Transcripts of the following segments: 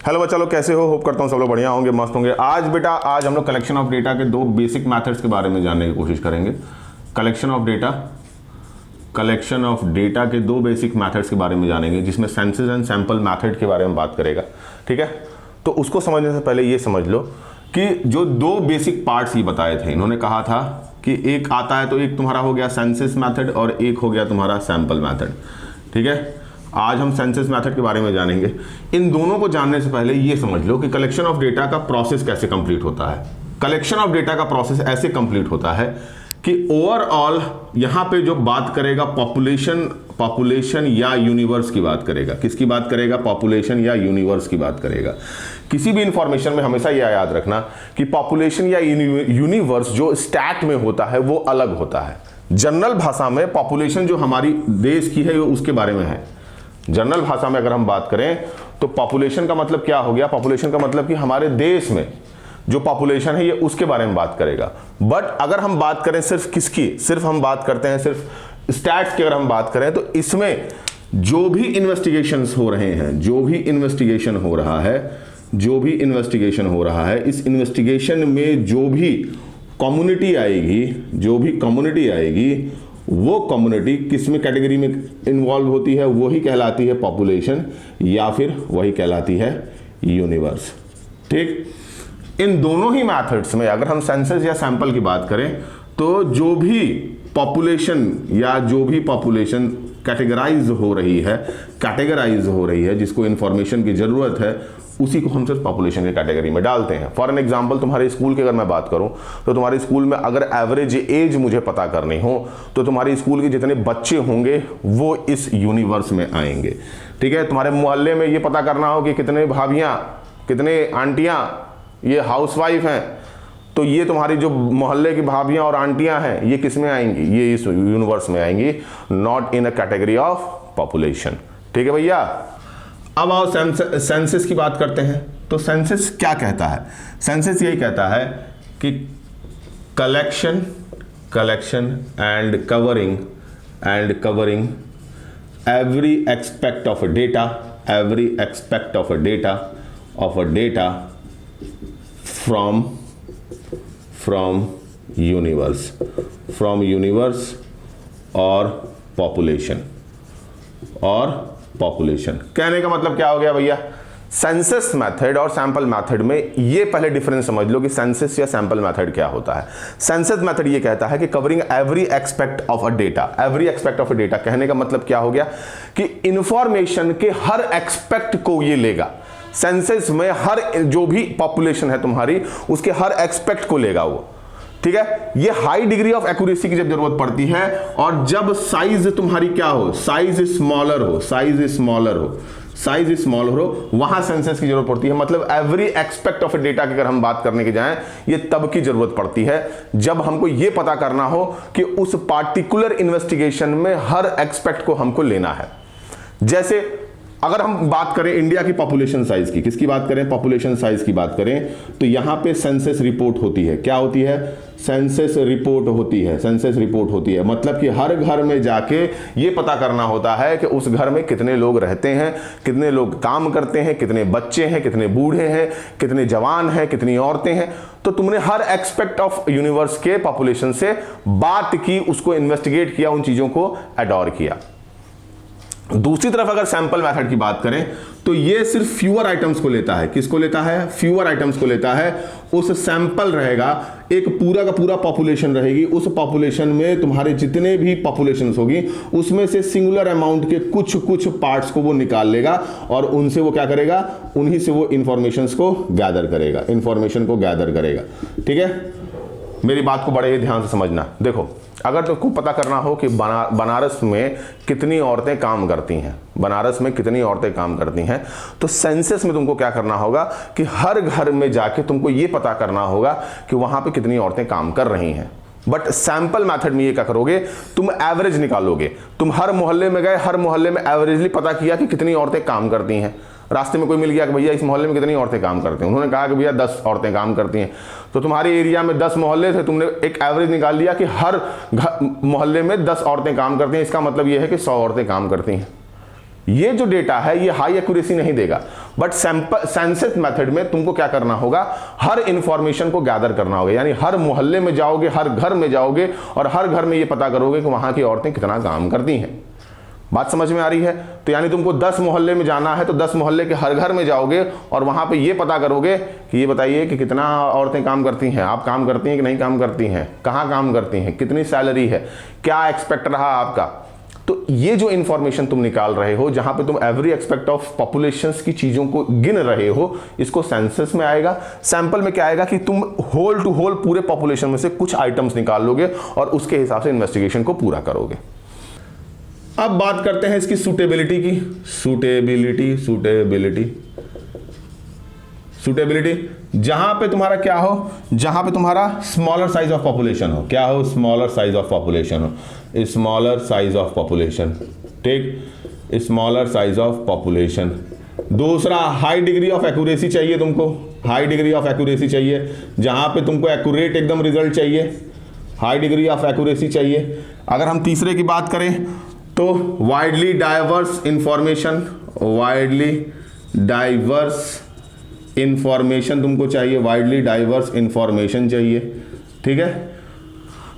Hello बच्चा लोग, कैसे हो? होप करता हूँ सब लोग बढ़िया होंगे, मस्त होंगे। आज हम लोग कलेक्शन ऑफ डेटा के दो बेसिक मेथड्स के बारे में जानने की कोशिश करेंगे। कलेक्शन ऑफ डेटा के दो बेसिक मेथड्स के बारे में जानेंगे, जिसमें सेंसस एंड सैंपल मेथड के बारे में बात करेगा। ठीक है, तो उसको समझने से पहले ये समझ लो कि जो दो बेसिक पार्ट्स ये बताए थे, इन्होंने कहा था कि एक आता है तो एक तुम्हारा हो गया सेंसस मेथड और एक हो गया तुम्हारा सैंपल मेथड। ठीक है, आज हम सेंसस मेथड के बारे में जानेंगे। इन दोनों को जानने से पहले ये समझ लो कि कलेक्शन ऑफ डेटा का प्रोसेस कैसे कंप्लीट होता है। कलेक्शन ऑफ डेटा का प्रोसेस ऐसे कंप्लीट होता है कि ओवरऑल यहां पे जो बात करेगा पॉपुलेशन या यूनिवर्स की बात करेगा। किसकी बात करेगा? पॉपुलेशन या यूनिवर्स की बात करेगा। किसी भी इंफॉर्मेशन में हमेशा यह याद रखना कि पॉपुलेशन या यूनिवर्स जो स्टैट में होता है वो अलग होता है। जनरल भाषा में पॉपुलेशन जो हमारी देश की है वो उसके बारे में है। जनरल भाषा में अगर हम बात करें तो पॉपुलेशन का मतलब क्या हो गया? पॉपुलेशन का मतलब कि हमारे देश में जो पॉपुलेशन है ये उसके बारे में बात करेगा। बट अगर हम बात करें सिर्फ किसकी, सिर्फ हम बात करते हैं सिर्फ स्टैट्स की अगर हम बात करें, तो इसमें जो भी इन्वेस्टिगेशंस हो रहे हैं, जो भी इन्वेस्टिगेशन हो रहा है, इस इन्वेस्टिगेशन में जो भी कम्युनिटी आएगी, वो कम्युनिटी किस में कैटेगरी में इन्वॉल्व होती है? वही कहलाती है पॉपुलेशन या फिर वही कहलाती है यूनिवर्स। ठीक, इन दोनों ही मेथड्स में अगर हम सेंसस या सैंपल की बात करें तो जो भी पॉपुलेशन कैटेगराइज हो रही है, जिसको इंफॉर्मेशन की जरूरत है, उसी को हम सिर्फ पॉपुलेशन की कैटेगरी में डालते हैं। फॉर एन एग्जांपल, तुम्हारे स्कूल की अगर मैं बात करूं तो तुम्हारे स्कूल में अगर एवरेज एज मुझे पता करनी हो तो तुम्हारे स्कूल के जितने बच्चे होंगे वो इस यूनिवर्स में आएंगे। ठीक है, तुम्हारे मोहल्ले में ये पता करना हो कि कितने भाभियां, कितने आंटियां ये हाउसवाइफ हैं, तो ये तुम्हारी जो मोहल्ले की भाभियां और आंटियां हैं ये किस में आएंगी? ये इस यूनिवर्स में आएंगी, not in a category of population. ठीक है भैया, अब आओ सेंसस की बात करते हैं। तो सेंसस क्या कहता है? सेंसस यही कहता है कि collection and covering every expect of a data from universe और पॉपुलेशन। कहने का मतलब क्या हो गया भैया? सेंसस मेथड और सैंपल मेथड में ये पहले डिफरेंस समझ लो कि सेंसस या सैंपल मेथड क्या होता है। सेंसस मेथड ये कहता है कि covering every expect of a data. कहने का मतलब क्या हो गया कि इंफॉर्मेशन के हर एक्सपेक्ट को ये लेगा। सेंसस में हर जो भी पॉपुलेशन है तुम्हारी उसके हर एक्सपेक्ट को लेगा वो। ठीक है, ये हाई डिग्री ऑफ एक्यूरेसी की जब जरूरत पड़ती है और जब साइज तुम्हारी क्या हो, साइज स्मॉलर हो, वहां सेंसस की जरूरत पड़ती है। मतलब एवरी एक्सपेक्ट ऑफ डेटा की अगर हम बात करने की जाएं, ये तब की जरूरत पड़ती है जब हमको ये पता करना हो कि उस पार्टिकुलर इन्वेस्टिगेशन में हर एक्सपेक्ट को हमको लेना है। जैसे अगर हम बात करें इंडिया की पॉपुलेशन साइज की, किसकी बात करें? पॉपुलेशन साइज की बात करें तो यहां पे सेंसस रिपोर्ट होती है। क्या होती है? सेंसस रिपोर्ट होती है। मतलब कि हर घर में जाके ये पता करना होता है कि उस घर में कितने लोग रहते हैं, कितने लोग काम करते हैं, कितने बच्चे हैं, कितने बूढ़े हैं, कितने जवान हैं, कितनी औरतें हैं। तो तुमने हर एक्सपेक्ट ऑफ यूनिवर्स के पॉपुलेशन से बात की, उसको इन्वेस्टिगेट किया, उन चीजों को एडोर किया। दूसरी तरफ अगर सैंपल मेथड की बात करें तो ये सिर्फ फ्यूअर आइटम्स को लेता है। किसको लेता है? फ्यूअर आइटम्स को लेता है। उस सैंपल रहेगा, एक पूरा का पूरा पॉपुलेशन रहेगी, उस पॉपुलेशन में तुम्हारे जितने भी पॉपुलेशंस होगी उसमें से सिंगुलर अमाउंट के कुछ पार्ट्स को वो निकाल लेगा और उनसे वो क्या करेगा? उन्हीं से वो इंफॉर्मेशन को गैदर करेगा। ठीक है, मेरी बात को बड़े ही ध्यान से समझना। देखो, अगर तुमको पता करना हो कि बनारस में कितनी औरतें काम करती हैं, तो सेंसस में तुमको क्या करना होगा कि हर घर में जाके तुमको ये पता करना होगा कि वहां पे कितनी औरतें काम कर रही हैं। बट सैंपल मेथड में ये क्या करोगे? तुम एवरेज निकालोगे। तुम हर मोहल्ले में गए, हर मोहल्ले में एवरेजली पता किया कि कितनी औरतें काम करती हैं। रास्ते में कोई मिल गया कि भैया इस मोहल्ले में कितनी औरतें काम करती हैं, उन्होंने कहा कि भैया 10 औरतें काम करती हैं, तो तुम्हारे एरिया में 10 मोहल्ले थे, तुमने एक एवरेज निकाल लिया कि हर मोहल्ले में 10 औरतें काम करती हैं, इसका मतलब यह है कि 100 औरतें काम करती हैं। ये जो डेटा है ये हाई एक्यूरेसी नहीं देगा, बट सेंसस मेथड में तुमको क्या करना होगा, हर इंफॉर्मेशन को गैदर करना होगा। यानी हर मोहल्ले में जाओगे, हर घर में जाओगे और हर घर में ये पता करोगे कि वहां की औरतें कितना काम करती हैं। बात समझ में आ रही है? तो यानी तुमको 10 मोहल्ले में जाना है तो 10 मोहल्ले के हर घर में जाओगे और वहां पे ये पता करोगे कि ये बताइए कि कितना औरतें काम करती हैं, आप काम करती हैं कि नहीं काम करती हैं, कहाँ काम करती हैं, कितनी सैलरी है, क्या एक्सपेक्ट रहा आपका। तो ये जो इंफॉर्मेशन तुम निकाल रहे हो, जहां पे तुम एवरी एक्सपेक्ट ऑफ पॉपुलेशंस की चीजों को गिन रहे हो, इसको सेंसस में आएगा। सैंपल में क्या आएगा कि तुम होल टू होल पूरे पॉपुलेशन में से कुछ आइटम्स निकाल लोगे और उसके हिसाब से इन्वेस्टिगेशन को पूरा करोगे। अब बात करते हैं इसकी सूटेबिलिटी की। सूटेबिलिटी जहां पे तुम्हारा क्या हो, जहां पे तुम्हारा स्मॉलर साइज ऑफ पॉपुलेशन हो। क्या हो? स्मॉलर साइज ऑफ पॉपुलेशन हो। स्मॉलर साइज ऑफ पॉपुलेशन, ठीक, स्मॉलर साइज ऑफ पॉपुलेशन। दूसरा, हाई डिग्री ऑफ एक्यूरेसी चाहिए तुमको, हाई डिग्री ऑफ एक्यूरेसी चाहिए, जहां पे तुमको एक्यूरेट एकदम रिजल्ट चाहिए, हाई डिग्री ऑफ एक्यूरेसी चाहिए। अगर हम तीसरे की बात करें तो widely diverse information, widely diverse information तुमको चाहिए, वाइडली डाइवर्स इंफॉर्मेशन चाहिए, ठीक है।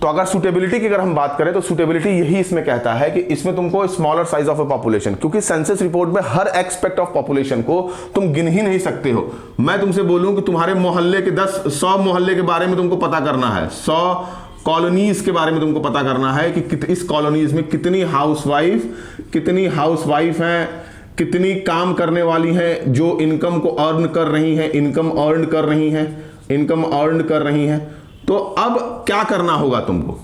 तो अगर सूटेबिलिटी की अगर हम बात करें तो सूटेबिलिटी यही इसमें कहता है कि इसमें तुमको smaller size of A population, क्योंकि सेंसस रिपोर्ट में हर एक्सपेक्ट ऑफ पॉपुलेशन को तुम गिन ही नहीं सकते हो। मैं तुमसे बोलूं कि तुम्हारे मोहल्ले के 100 मोहल्ले के बारे में तुमको पता करना है, 100 कॉलोनीज के बारे में तुमको पता करना है कि इस कॉलोनीज में कितनी हाउसवाइफ हैं, कितनी काम करने वाली हैं जो इनकम को अर्न कर रही हैं, इनकम अर्न कर रही हैं। तो अब क्या करना होगा तुमको,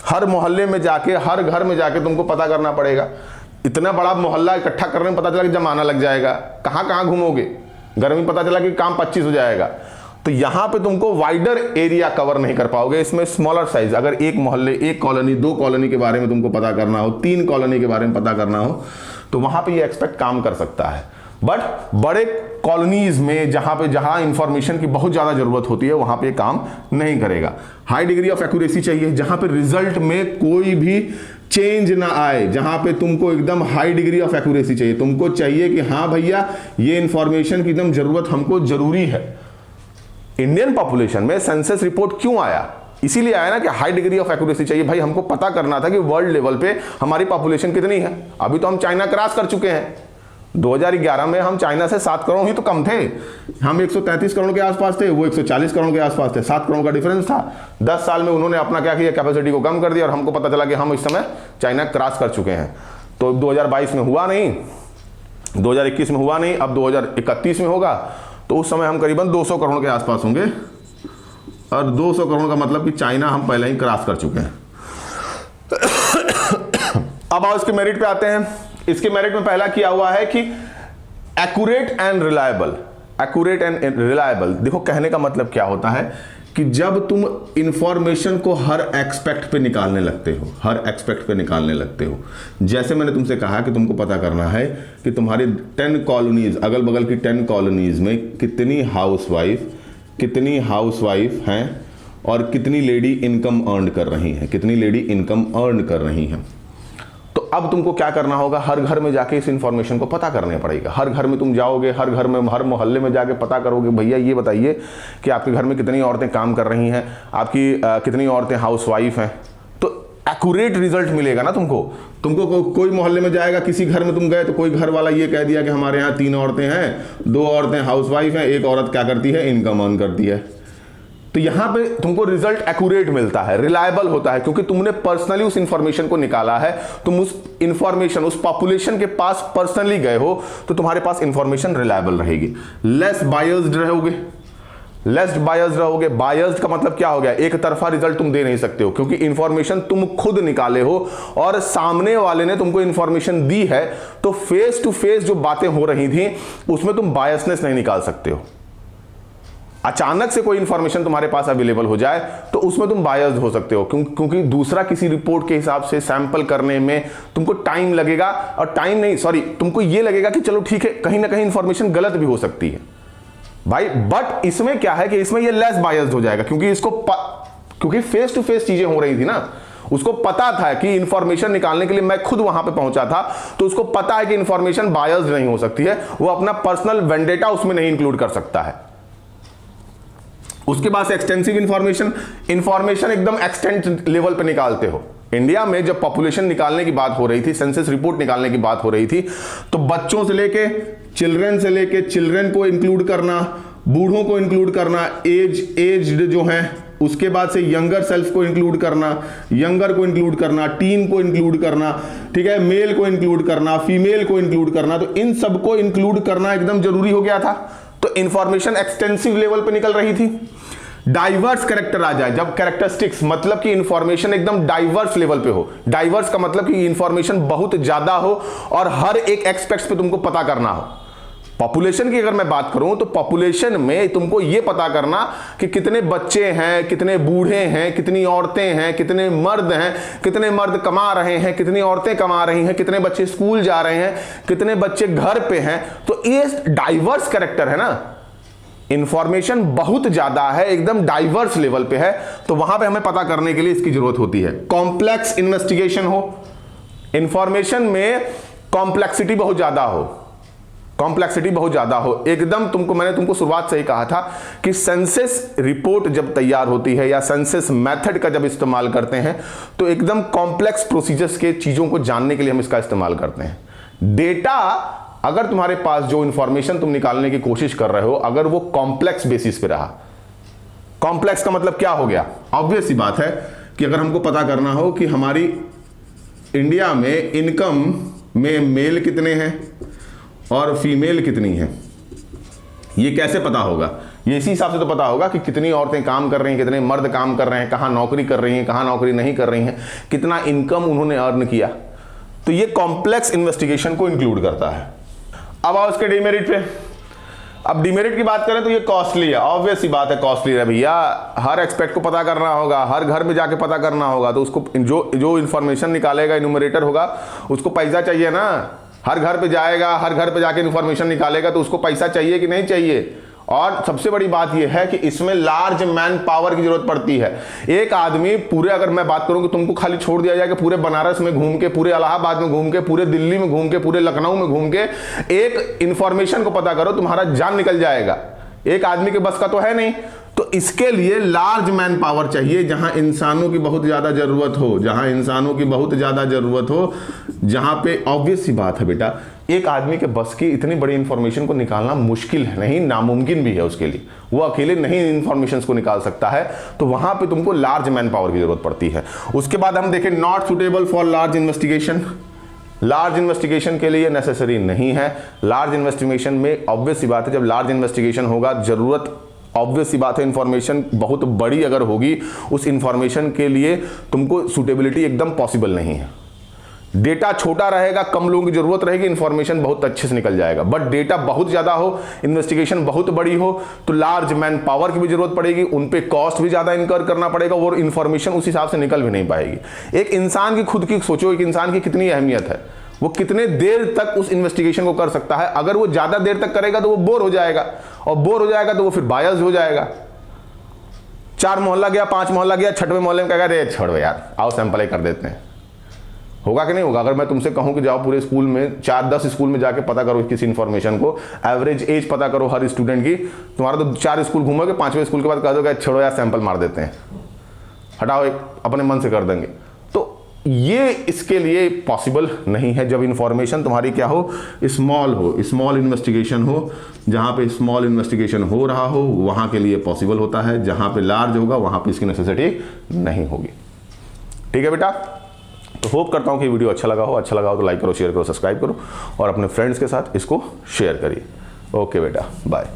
हर मोहल्ले में जाके, हर घर में जाके तुमको पता करना पड़ेगा। इतना बड़ा मोहल्ला इकट्ठा करने में पता चला कि जमाना लग जाएगा, कहां घूमोगे, गर्मी पता चला कि काम 25 हो जाएगा। तो यहां पे तुमको वाइडर एरिया कवर नहीं कर पाओगे। इसमें स्मॉलर साइज, अगर एक मोहल्ले, एक कॉलोनी, 2 कॉलोनी के बारे में तुमको पता करना हो, 3 कॉलोनी के बारे में पता करना हो, तो वहां पे ये एक्सपेक्ट काम कर सकता है। बट बड़े कॉलोनीज में जहां इंफॉर्मेशन की बहुत ज्यादा जरूरत होती है, वहां पे काम नहीं करेगा। हाई डिग्री ऑफ एक्यूरेसी चाहिए, जहां पे रिजल्ट में कोई भी चेंज ना आए, जहां पे तुमको एकदम हाई डिग्री ऑफ एक्यूरेसी चाहिए। तुमको चाहिए कि हाँ भैया, ये इंफॉर्मेशन की एकदम जरूरत हमको जरूरी है। इंडियन पॉपुलेशन में सेंसस रिपोर्ट क्यों आया? इसीलिए आया ना कि हाई डिग्री ऑफ एक्यूरेसी चाहिए। भाई हमको पता करना था कि वर्ल्ड लेवल पे हमारी पॉपुलेशन कितनी है। अभी तो हम चाइना क्रॉस कर चुके हैं। 2011 में हम चाइना से 7 करोड़ ही तो कम थे। हम 133 करोड़ के आसपास थे, वो 140 करोड़ के आसपास थे। 7 करोड़ का डिफरेंस था। 10 साल में उन्होंने अपना क्या किया, कैपेसिटी को कम कर दिया और हमको पता चला कि हम इस समय चाइना क्रॉस कर चुके हैं। तो 2022 में हुआ नहीं, 2021 में हुआ नहीं, अब 2031 में होगा। तो उस समय हम करीबन 200 करोड़ के आसपास होंगे, और 200 करोड़ का मतलब कि चाइना हम पहले ही क्रॉस कर चुके हैं। अब आओ इसके मेरिट पे आते हैं। इसके मेरिट में पहला किया हुआ है कि accurate and reliable. Accurate and reliable, देखो कहने का मतलब क्या होता है कि जब तुम इंफॉर्मेशन को हर एक्सपेक्ट पे निकालने लगते हो, जैसे मैंने तुमसे कहा कि तुमको पता करना है कि तुम्हारी 10 कॉलोनीज, अगल बगल की 10 कॉलोनीज में कितनी हाउसवाइफ हैं और कितनी लेडी इनकम अर्न कर रही हैं, तो अब तुमको क्या करना होगा, हर घर में जाके इस इंफॉर्मेशन को पता करने पड़ेगा। हर घर में तुम जाओगे, हर घर में, हर मोहल्ले में जाके पता करोगे, भैया ये बताइए कि आपके घर में कितनी औरतें काम कर रही हैं, आपकी कितनी औरतें हाउसवाइफ हैं। तो एक्यूरेट रिजल्ट मिलेगा ना तुमको। कोई मोहल्ले में जाएगा, किसी घर में तुम गए तो कोई घर वाला ये कह दिया कि हमारे यहाँ 3 औरतें हैं, 2 औरतें हाउसवाइफ हैं, 1 औरत क्या करती है, इनकम अर्न करती है। तो यहां पे तुमको रिजल्ट एक्यूरेट मिलता है, रिलायबल होता है, क्योंकि तुमने पर्सनली उस इंफॉर्मेशन को निकाला है। तुम उस इंफॉर्मेशन, उस पॉपुलेशन के पास पर्सनली गए हो, तो तुम्हारे पास इंफॉर्मेशन रिलायबल रहेगी। लेस बायस्ड रहोगे। बायस्ड का मतलब क्या हो गया, एक तरफा रिजल्ट तुम दे नहीं सकते हो, क्योंकि इंफॉर्मेशन तुम खुद निकाले हो और सामने वाले ने तुमको इंफॉर्मेशन दी है। तो फेस टू फेस जो बातें हो रही थी उसमें तुम बायसनेस नहीं निकाल सकते हो। अचानक से कोई इंफॉर्मेशन तुम्हारे पास अवेलेबल हो जाए तो उसमें तुम बायस्ड हो सकते हो, क्योंकि दूसरा किसी रिपोर्ट के हिसाब से सैंपल करने में तुमको टाइम लगेगा, और तुमको ये लगेगा कि चलो ठीक है, कहीं ना कहीं इंफॉर्मेशन गलत भी हो सकती है भाई। बट इसमें क्या है कि इसमें ये लेस बायस्ड हो जाएगा, क्योंकि फेस टू फेस चीजें हो रही थी ना, उसको पता था कि इंफॉर्मेशन निकालने के लिए मैं खुद वहां पे पहुंचा था, तो उसको पता है कि इंफॉर्मेशन बायस्ड नहीं हो सकती है, वो अपना पर्सनल वेंडेटा उसमें नहीं इंक्लूड कर सकता है। उसके बाद से एक्सटेंसिव इंफॉर्मेशन एकदम एक्सटेंट लेवल पे निकालते हो। इंडिया में जब पॉपुलेशन निकालने की बात हो रही थी, सेंसस रिपोर्ट निकालने की बात हो रही थी, तो बच्चों से लेके चिल्ड्रन को इंक्लूड करना, बूढ़ों को इंक्लूड करना, एज्ड जो है, उसके बाद से यंगर सेल्फ को इंक्लूड करना, यंगर को इंक्लूड करना, टीन को इंक्लूड करना, ठीक है, मेल को इंक्लूड करना, फीमेल को इंक्लूड करना, तो इन सबको इंक्लूड करना एकदम जरूरी हो गया था। तो इंफॉर्मेशन एक्सटेंसिव लेवल पे निकल रही थी। डाइवर्स कैरेक्टर आ जाए, जब कैरेक्टरिस्टिक्स मतलब कि इंफॉर्मेशन एकदम डाइवर्स लेवल पे हो। डाइवर्स का मतलब कि इंफॉर्मेशन बहुत ज्यादा हो और हर एक एस्पेक्ट्स पे तुमको पता करना हो। पॉपुलेशन की अगर मैं बात करूं तो पॉपुलेशन में तुमको यह पता करना कि कितने बच्चे हैं, कितने बूढ़े हैं, कितनी औरतें हैं, कितने मर्द हैं, कितने मर्द कमा रहे हैं, कितनी औरतें कमा रही हैं, कितने बच्चे स्कूल जा रहे हैं, कितने बच्चे घर पे हैं। तो ये डाइवर्स कैरेक्टर है ना, इंफॉर्मेशन बहुत ज्यादा है, एकदम डाइवर्स लेवल पे है, तो वहां पे हमें पता करने के लिए इसकी जरूरत होती है। कॉम्प्लेक्स इन्वेस्टिगेशन हो, इंफॉर्मेशन में कॉम्प्लेक्सिटी बहुत ज्यादा हो, एकदम मैंने तुमको शुरुआत से ही कहा था कि सेंसस रिपोर्ट जब तैयार होती है या सेंसस मेथड का जब इस्तेमाल करते हैं तो एकदम कॉम्प्लेक्स प्रोसीजर्स के चीजों को जानने के लिए हम इसका इस्तेमाल करते हैं। डेटा, अगर तुम्हारे पास जो इंफॉर्मेशन तुम निकालने की कोशिश कर रहे हो, अगर वो कॉम्प्लेक्स बेसिस पे रहा, कॉम्प्लेक्स का मतलब क्या हो गया? ऑब्वियस सी बात है कि अगर हमको पता करना हो कि हमारी इंडिया में इनकम में मेल कितने हैं और फीमेल कितनी है, ये कैसे पता होगा? ये इसी हिसाब से तो पता होगा कि कितनी औरतें काम कर रही हैं, कितने मर्द काम कर रहे हैं, कहां नौकरी कर रही हैं, कहां नौकरी नहीं कर रही हैं, कितना इनकम उन्होंने अर्न किया। तो ये कॉम्प्लेक्स इन्वेस्टिगेशन को इंक्लूड करता है। अब आओ उसके डिमेरिट पे। अब डिमेरिट की बात करें तो ये कॉस्टली है, ऑब्वियस सी बात है, कॉस्टली है भैया। हर एक्सपेक्ट को पता करना होगा, हर घर में जाके पता करना होगा, तो उसको जो इंफॉर्मेशन निकालेगा, इन्यूमरेटर होगा, उसको पैसा चाहिए ना। हर घर पे जाएगा, हर घर पे जाके इंफॉर्मेशन निकालेगा, तो उसको पैसा चाहिए कि नहीं चाहिए? और सबसे बड़ी बात यह है कि इसमें लार्ज मैन पावर की जरूरत पड़ती है। एक आदमी पूरे, अगर मैं बात करूं कि तुमको खाली छोड़ दिया जाए कि पूरे बनारस में घूम के, पूरे इलाहाबाद में घूम के, पूरे दिल्ली में घूम के, पूरे लखनऊ में घूम के एक इंफॉर्मेशन को पता करो, तुम्हारा जान निकल जाएगा। एक आदमी के बस का तो है नहीं। तो इसके लिए लार्ज मैन पावर चाहिए, जहां इंसानों की बहुत ज्यादा जरूरत हो, जहां पे ऑब्वियस सी बात है बेटा, एक आदमी के बस की इतनी बड़ी इंफॉर्मेशन को निकालना मुश्किल है, नहीं नामुमकिन भी है उसके लिए, वो अकेले नहीं इंफॉर्मेशन को निकाल सकता है। तो वहां पे तुमको लार्ज मैन पावर की जरूरत पड़ती है। उसके बाद हम देखें not suitable for large investigation. Large investigation के लिए नेसेसरी नहीं है। लार्ज इन्वेस्टिगेशन में ऑब्वियस सी बात है, जब लार्ज इन्वेस्टिगेशन होगा, जरूरत ऑब्वियस सी बात है, इंफॉर्मेशन बहुत बड़ी अगर होगी, उस इंफॉर्मेशन के लिए तुमको सुटेबिलिटी एकदम पॉसिबल नहीं है। डेटा छोटा रहेगा, कम लोगों की जरूरत रहेगी, इंफॉर्मेशन बहुत अच्छे से निकल जाएगा। बट डेटा बहुत ज्यादा हो, इन्वेस्टिगेशन बहुत बड़ी हो, तो लार्ज मैन पावर की भी जरूरत पड़ेगी, उन पे कॉस्ट भी ज्यादा इनकर करना पड़ेगा और इंफॉर्मेशन उस हिसाब से निकल भी नहीं पाएगी। एक इंसान की खुद की सोचो, एक इंसान की कितनी अहमियत है, वो कितने देर तक उस इन्वेस्टिगेशन को कर सकता है। अगर वो ज्यादा देर तक करेगा तो वो बोर हो जाएगा, और बोर हो जाएगा तो वो फिर बायस्ड हो जाएगा। 4 मोहल्ला गया, 5 मोहल्ला गया, 6वें मोहल्ले में कहेगा अरे छोड़ो यार, आओ सैंपल ही कर देते हैं। होगा कि नहीं होगा? अगर मैं तुमसे कहूं कि जाओ पूरे स्कूल में 4-10 स्कूल में जाके पता करो किसी इंफॉर्मेशन को, एवरेज एज पता करो हर स्टूडेंट की, तुम्हारा तो 4 स्कूल घूमोगे, 5वें स्कूल के बाद कह दोगे छोड़ो यार सैंपल मार देते हैं, हटाओ, एक अपने मन से कर देंगे। तो ये इसके लिए पॉसिबल नहीं है। जब इंफॉर्मेशन तुम्हारी क्या हो, स्मॉल इन्वेस्टिगेशन हो, जहां पे स्मॉल इन्वेस्टिगेशन हो रहा हो वहां के लिए पॉसिबल होता है, जहां पे लार्ज होगा वहां पे इसकी नेसेसिटी नहीं होगी। ठीक है बेटा, तो होप करता हूं कि वीडियो अच्छा लगा हो तो लाइक करो, शेयर करो, सब्सक्राइब करो और अपने फ्रेंड्स के साथ इसको शेयर करिए। ओके बेटा, बाय।